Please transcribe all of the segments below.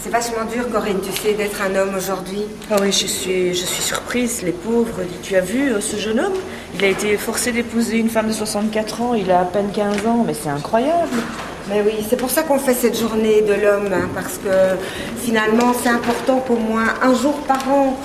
C'est vachement dur, Corinne, tu sais, d'être un homme aujourd'hui. Ah oui, je suis surprise, les pauvres. Tu as vu ce jeune homme? Il a été forcé d'épouser une femme de 64 ans, il a à peine 15 ans, mais c'est incroyable. Mais oui, c'est pour ça qu'on fait cette journée de l'homme, hein, parce que finalement, c'est important qu'au moins un jour par an,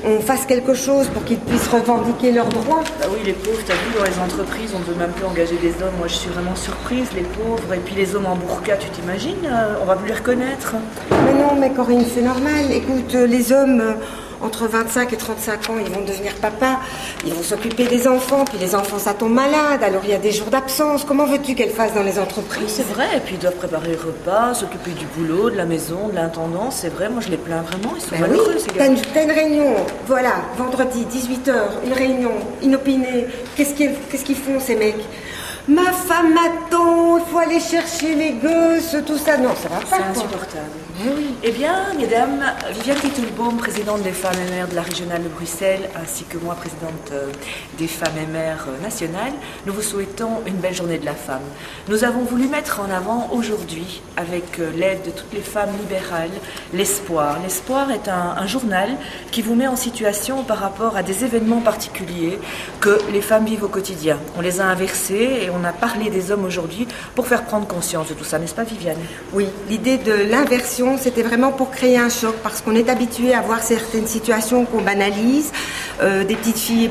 on fasse quelque chose pour qu'ils puissent revendiquer leurs droits. Bah oui, les pauvres, t'as vu, dans les entreprises, on ne veut même plus engager des hommes. Moi, je suis vraiment surprise, les pauvres. Et puis les hommes en burqa, tu t'imagines? On va plus les reconnaître. Mais non, mais Corinne, c'est normal. Écoute, les hommes, entre 25 et 35 ans, ils vont devenir papa, ils vont s'occuper des enfants, puis les enfants, ça tombe malade, alors il y a des jours d'absence. Comment veux-tu qu'elles fassent dans les entreprises? Oui, c'est vrai, et puis ils doivent préparer le repas, s'occuper du boulot, de la maison, de l'intendance, c'est vrai, moi je les plains vraiment, ils sont malheureux, ces gars. T'as une réunion, voilà, vendredi, 18h, une réunion, inopinée. Qu'est-ce qu'ils font, ces mecs? Ma femme m'attend, il faut aller chercher les gosses, tout ça. Non, ça va pas. C'est insupportable. Oui. Eh bien, mesdames, Viviane Titelbaum, présidente des femmes et mères de la régionale de Bruxelles, ainsi que moi, présidente des femmes et mères nationales, nous vous souhaitons une belle journée de la femme. Nous avons voulu mettre en avant aujourd'hui, avec l'aide de toutes les femmes libérales, l'Espoir. L'Espoir est un journal qui vous met en situation par rapport à des événements particuliers que les femmes vivent au quotidien. On les a inversés et on a parlé des hommes aujourd'hui pour faire prendre conscience de tout ça, n'est-ce pas, Viviane? Oui, l'idée de l'inversion, c'était vraiment pour créer un choc, parce qu'on est habitué à voir certaines situations qu'on banalise, des petites filles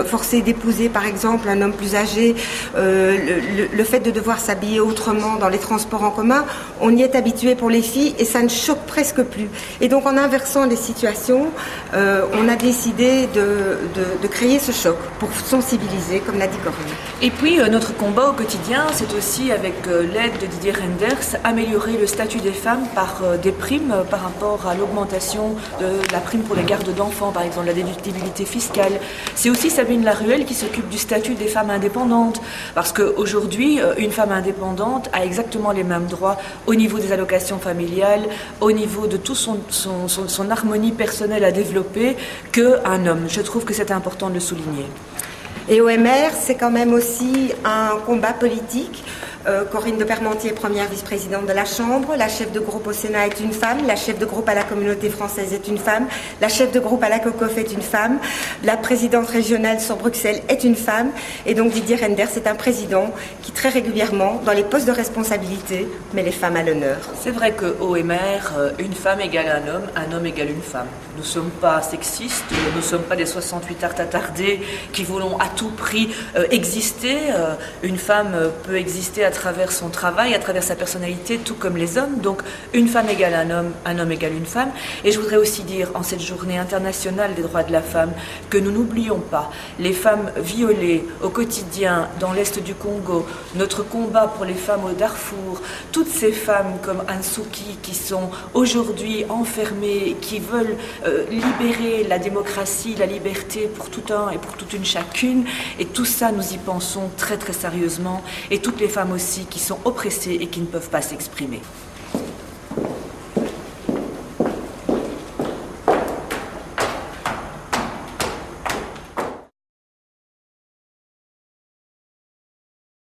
forcées d'épouser par exemple un homme plus âgé, le fait de devoir s'habiller autrement dans les transports en commun, on y est habitué pour les filles et ça ne choque presque plus. Et donc en inversant les situations, on a décidé de créer ce choc pour sensibiliser, comme l'a dit Corinne. Et puis notre combat au quotidien, c'est aussi avec l'aide de Didier Reynders, améliorer le statut des femmes par des primes par rapport à l'augmentation de la prime pour les gardes d'enfants, par exemple la déductibilité fiscale. C'est aussi Sabine Laruelle qui s'occupe du statut des femmes indépendantes, parce qu'aujourd'hui, une femme indépendante a exactement les mêmes droits au niveau des allocations familiales, au niveau de toute son harmonie personnelle à développer qu'un homme. Je trouve que c'est important de le souligner. Et OMR, c'est quand même aussi un combat politique. Corinne de Permentier, première vice-présidente de la Chambre, la chef de groupe au Sénat est une femme, la chef de groupe à la communauté française est une femme, la chef de groupe à la COCOF est une femme, la présidente régionale sur Bruxelles est une femme, et donc Didier Reynders est un président qui très régulièrement, dans les postes de responsabilité, met les femmes à l'honneur. C'est vrai que OMR, une femme égale un homme égale une femme. Nous ne sommes pas sexistes, nous ne sommes pas des 68 arts attardés qui voulons à tout prix exister. Une femme peut exister à travers son travail, à travers sa personnalité, tout comme les hommes. Donc, une femme égale un homme égale une femme. Et je voudrais aussi dire, en cette journée internationale des droits de la femme, que nous n'oublions pas les femmes violées au quotidien dans l'Est du Congo, notre combat pour les femmes au Darfour, toutes ces femmes comme Aung San Suu Kyi qui sont aujourd'hui enfermées, qui veulent libérer la démocratie, la liberté pour tout un et pour toute une chacune. Et tout ça, nous y pensons très très sérieusement. Et toutes les femmes aussi qui sont oppressées et qui ne peuvent pas s'exprimer.